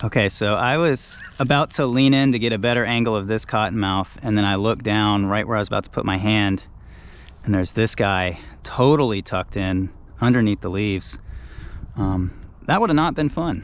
Okay, so I was about to lean in to get a better angle of this cottonmouth, and then I looked down right where I was about to put my hand, and there's this guy totally tucked in underneath the leaves. That would have not been fun.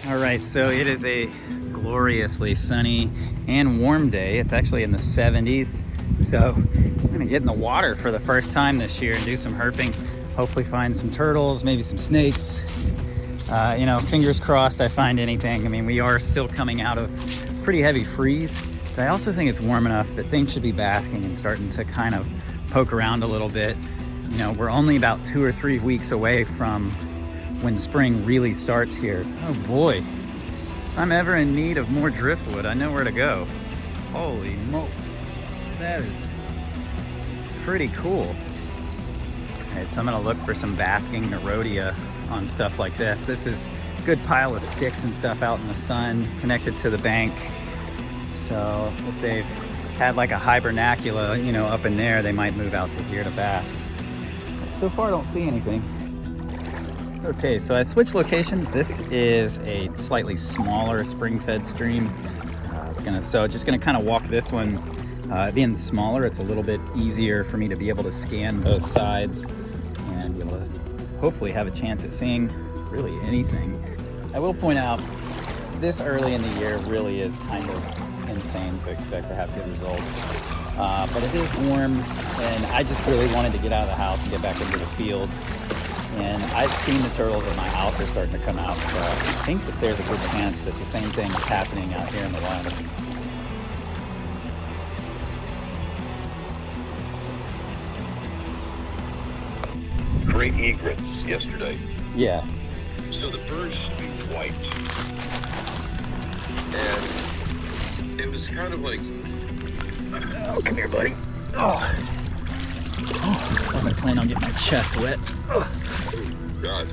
All right, so it is a gloriously sunny and warm day. It's actually in the 70s, so I'm gonna get in the water for the first time this year and do some herping. Hopefully find some turtles, maybe some snakes. You know, fingers crossed I find anything. I mean, we are still coming out of pretty heavy freeze, but I also think it's warm enough that things should be basking and starting to kind of poke around a little bit. You know, we're only about 2 or 3 weeks away from when spring really starts here. Oh boy, if I'm ever in need of more driftwood, I know where to go. Holy moly, that is pretty cool. All right, so I'm gonna look for some basking Nerodia on stuff like this. This is a good pile of sticks and stuff out in the sun connected to the bank. So if they've had like a hibernacula, you know, up in there, they might move out to here to bask. But so far I don't see anything. Okay, so I switched locations. This is a slightly smaller spring-fed stream. Just gonna kind of walk this one. Being smaller, it's a little bit easier for me to be able to scan both sides and be able to hopefully have a chance at seeing really anything. I will point out, this early in the year really is kind of insane to expect to have good results. But it is warm, and I just really wanted to get out of the house and get back into the field. And I've seen the turtles at my house are starting to come out, so I think that there's a good chance that the same thing is happening out here in the wild. Great egrets yesterday. Yeah. So the birds should be white. And it was kind of like... Oh, come here, buddy. Oh, I wasn't planning on getting my chest wet. Oh, God.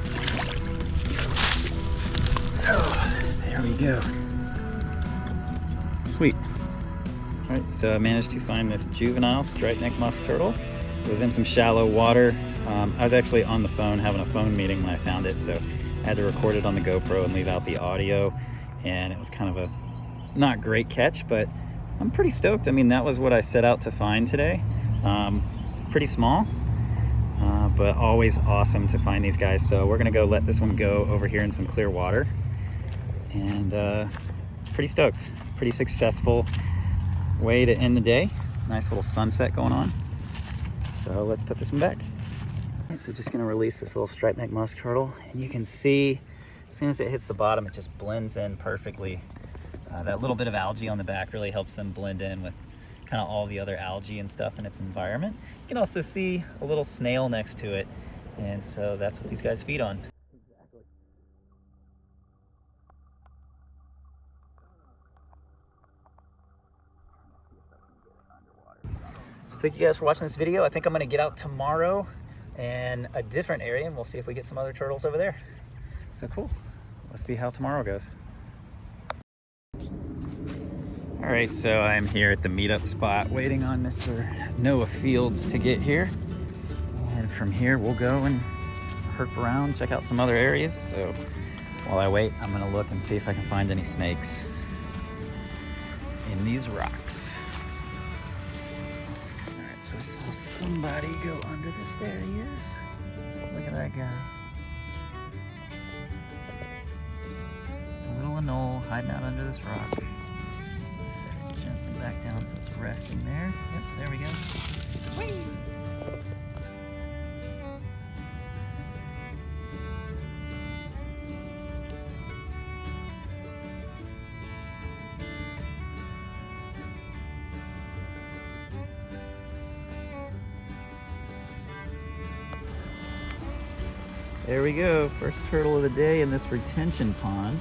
Oh, there we go. Sweet. All right, so I managed to find this juvenile striped neck musk turtle. It was in some shallow water. I was actually on the phone having a phone meeting when I found it, so I had to record it on the GoPro and leave out the audio, and it was kind of a not great catch, but I'm pretty stoked. I mean, that was what I set out to find today. Pretty small, but always awesome to find these guys. So we're gonna go let this one go over here in some clear water, and pretty stoked. Pretty successful way to end the day. Nice little sunset going on. So let's put this one back. So just gonna release this little striped neck musk turtle, and you can see as soon as it hits the bottom, it just blends in perfectly. That little bit of algae on the back really helps them blend in with kind of all the other algae and stuff in its environment. You can also see a little snail next to it, and so that's what these guys feed on. So thank you guys for watching this video. I think I'm gonna get out tomorrow in a different area, and we'll see if we get some other turtles over there. So cool. Let's see how tomorrow goes. All right, so I'm here at the meetup spot waiting on Mr. Noah Fields to get here. And from here, we'll go and herp around, check out some other areas. So while I wait, I'm gonna look and see if I can find any snakes in these rocks. So I saw somebody go under this. There he is. Look at that guy. A little anole hiding out under this rock. Set it gently back down so it's resting there. Yep, there we go. Whee! There we go, first turtle of the day in this retention pond.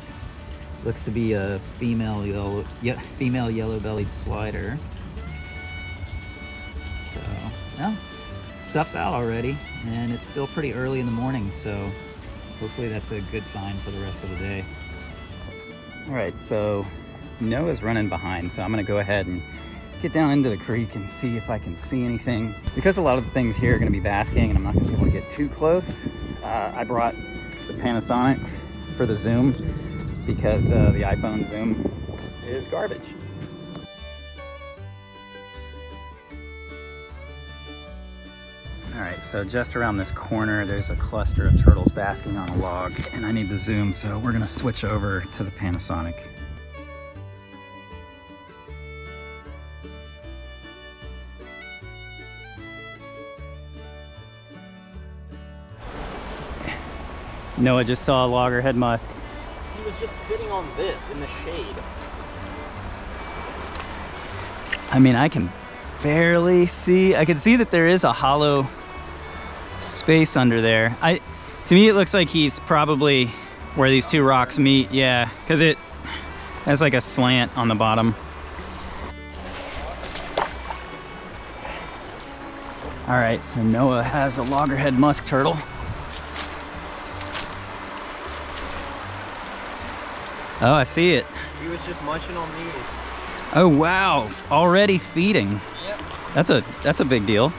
Looks to be a female yellow-bellied slider. So, yeah, stuff's out already, and it's still pretty early in the morning, so hopefully that's a good sign for the rest of the day. All right, so Noah's running behind, so I'm gonna go ahead and get down into the creek and see if I can see anything. Because a lot of the things here are gonna be basking and I'm not gonna be able to get too close, I brought the Panasonic for the zoom because the iPhone zoom is garbage. All right, so just around this corner, there's a cluster of turtles basking on a log, and I need the zoom, so we're gonna switch over to the Panasonic. Noah just saw a loggerhead musk. He was just sitting on this in the shade. I mean, I can barely see. I can see that there is a hollow space under there. To me, it looks like he's probably where these two rocks meet. Yeah, because it has like a slant on the bottom. All right, so Noah has a loggerhead musk turtle. Oh, I see it. He was just munching on these. Oh wow, already feeding. Yep. That's a big deal.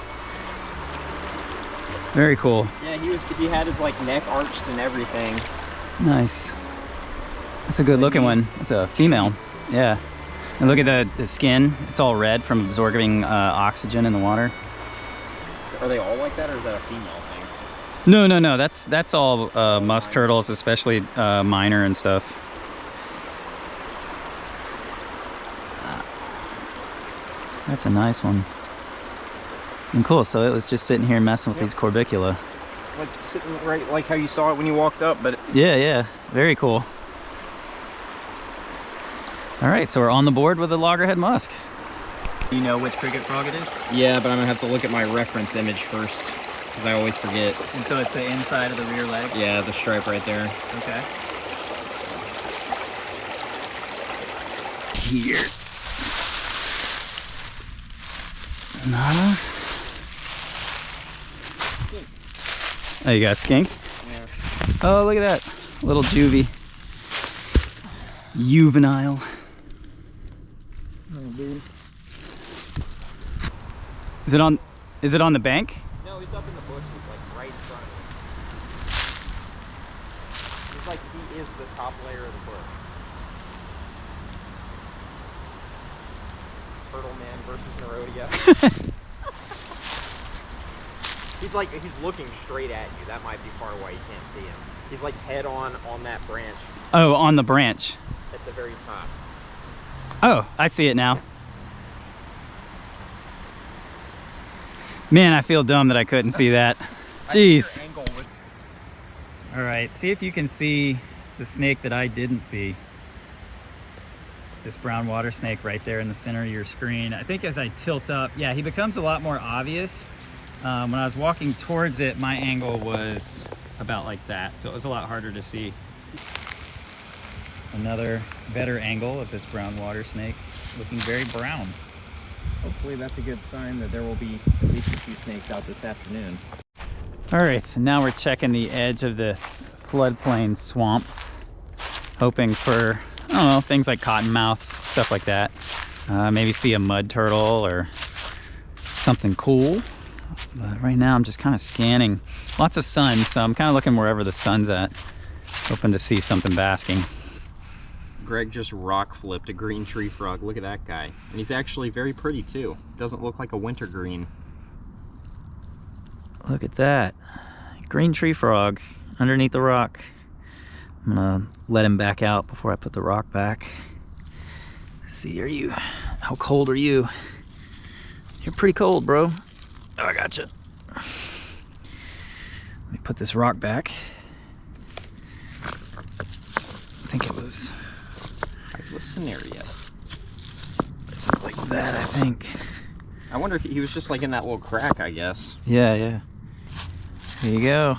Very cool. Yeah, he had his like neck arched and everything. Nice. That's a good looking one. It's a female. Yeah. And look at the skin. It's all red from absorbing oxygen in the water. Are they all like that, or is that a female thing? No. That's all musk turtles, especially minor and stuff. That's a nice one. And cool, so it was just sitting here messing with these corbicula. Like sitting right like how you saw it when you walked up, but... Yeah, very cool. All right, so we're on the board with the loggerhead musk. You know which cricket frog it is? Yeah, but I'm gonna have to look at my reference image first, because I always forget. And so it's the inside of the rear leg? Yeah, the stripe right there. Okay. Here. Nada. Oh, you got a skink? Yeah. Oh, look at that. Little juvie. Juvenile. Oh, dude. Is it on the bank? No, he's up in the bushes, like right in front of him. He's like, he is the top layer of the bush. Turtle Man versus Nerodia. He's looking straight at you. That might be part of why you can't see him. He's like head on that branch. Oh, on the branch. At the very top. Oh, I see it now. Man, I feel dumb that I couldn't see that. Jeez. All right, see if you can see the snake that I didn't see. This brown water snake right there in the center of your screen. I think as I tilt up, yeah, he becomes a lot more obvious. When I was walking towards it, my angle was about like that, so it was a lot harder to see. Another better angle of this brown water snake, looking very brown. Hopefully that's a good sign that there will be at least a few snakes out this afternoon. All right, so now we're checking the edge of this floodplain swamp, hoping for, I don't know, things like cottonmouths, stuff like that. Maybe see a mud turtle or something cool. But right now I'm just kind of scanning. Lots of sun, so I'm kind of looking wherever the sun's at, hoping to see something basking. Greg just rock flipped a green tree frog. Look at that guy. And he's actually very pretty too. Doesn't look like a winter green. Look at that. Green tree frog underneath the rock. I'm gonna let him back out before I put the rock back. Let's see, how cold are you? You're pretty cold, bro. Oh, I gotcha. Let me put this rock back. I think it was Scenario. like that, I think. I wonder if he was just like in that little crack, I guess. Yeah. Here you go.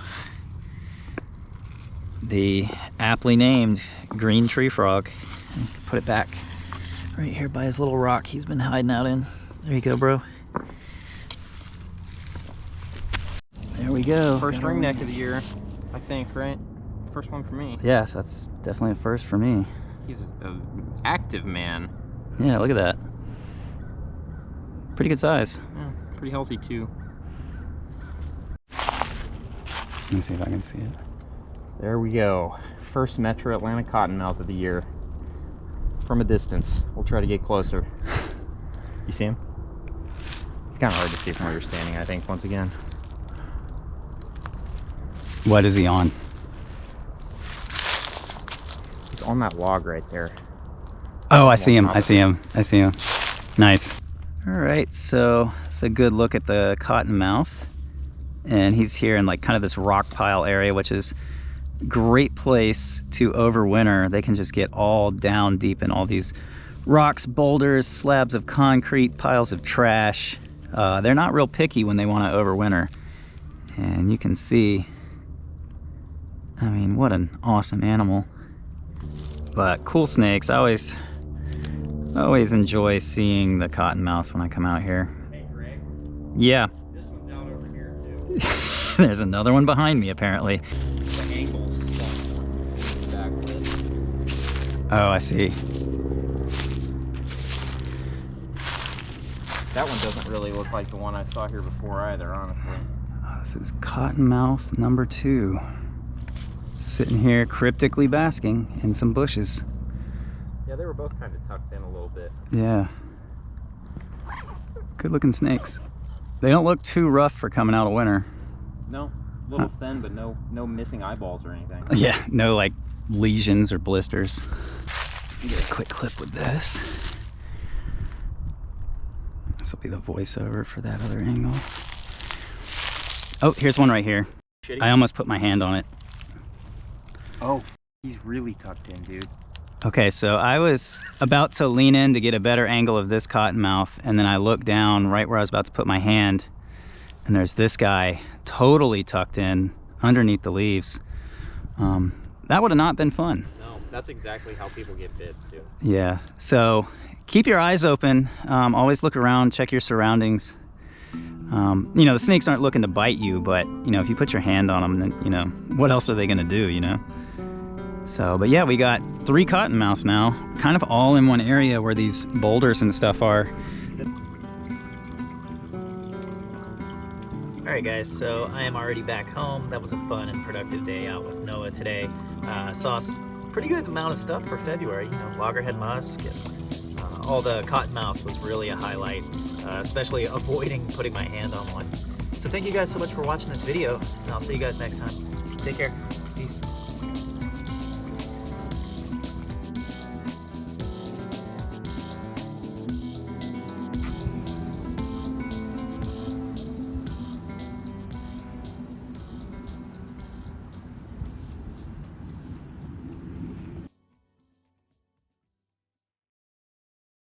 The aptly named green tree frog. Put it back right here by his little rock he's been hiding out in. There you go, bro. There we go. First ring neck of the year, I think, right? First one for me. Yeah, that's definitely a first for me. He's an active man. Yeah, look at that. Pretty good size. Yeah, pretty healthy too. Let me see if I can see it. There we go. first Metro Atlanta Cottonmouth of the year. From a distance. We'll try to get closer. You see him? It's kind of hard to see from where you're standing, I think, once again. What is he on? He's on that log right there. Oh, I see him. I see him. I see him. Nice. All right, so it's a good look at the Cottonmouth. And he's here in like kind of this rock pile area, which is a great place to overwinter. They can just get all down deep in all these rocks, boulders, slabs of concrete, piles of trash. They're not real picky when they want to overwinter. And you can see, I mean, what an awesome animal. But cool snakes. I always enjoy seeing the cottonmouths when I come out here. Hey, Greg. Yeah. This one's out over here, too. There's another one behind me, apparently. The angle's back with. Oh, I see. That one doesn't really look like the one I saw here before either, honestly. Oh, this is Cottonmouth number 2. Sitting here cryptically basking in some bushes. Yeah, they were both kind of tucked in a little bit. Yeah. Good looking snakes. They don't look too rough for coming out of winter. No, a little thin, but no missing eyeballs or anything. Yeah, no like lesions or blisters. Get a quick clip with this. This will be the voiceover for that other angle. Oh, here's one right here. Shitty. I almost put my hand on it. Oh, he's really tucked in, dude. Okay, so I was about to lean in to get a better angle of this cottonmouth, and then I looked down right where I was about to put my hand, and there's this guy totally tucked in underneath the leaves. That would have not been fun. No, that's exactly how people get bit, too. Yeah, so keep your eyes open. Always look around, check your surroundings. You know, the snakes aren't looking to bite you, but, you know, if you put your hand on them, then, you know, what else are they going to do, you know? So, but yeah, we got 3 cottonmouths now, kind of all in one area where these boulders and stuff are. Alright guys, so I am already back home. That was a fun and productive day out with Noah today. Saw a pretty good amount of stuff for February, you know, Loggerhead musk, and all the cottonmouths was really a highlight, especially avoiding putting my hand on one. So thank you guys so much for watching this video, and I'll see you guys next time. Take care. Peace.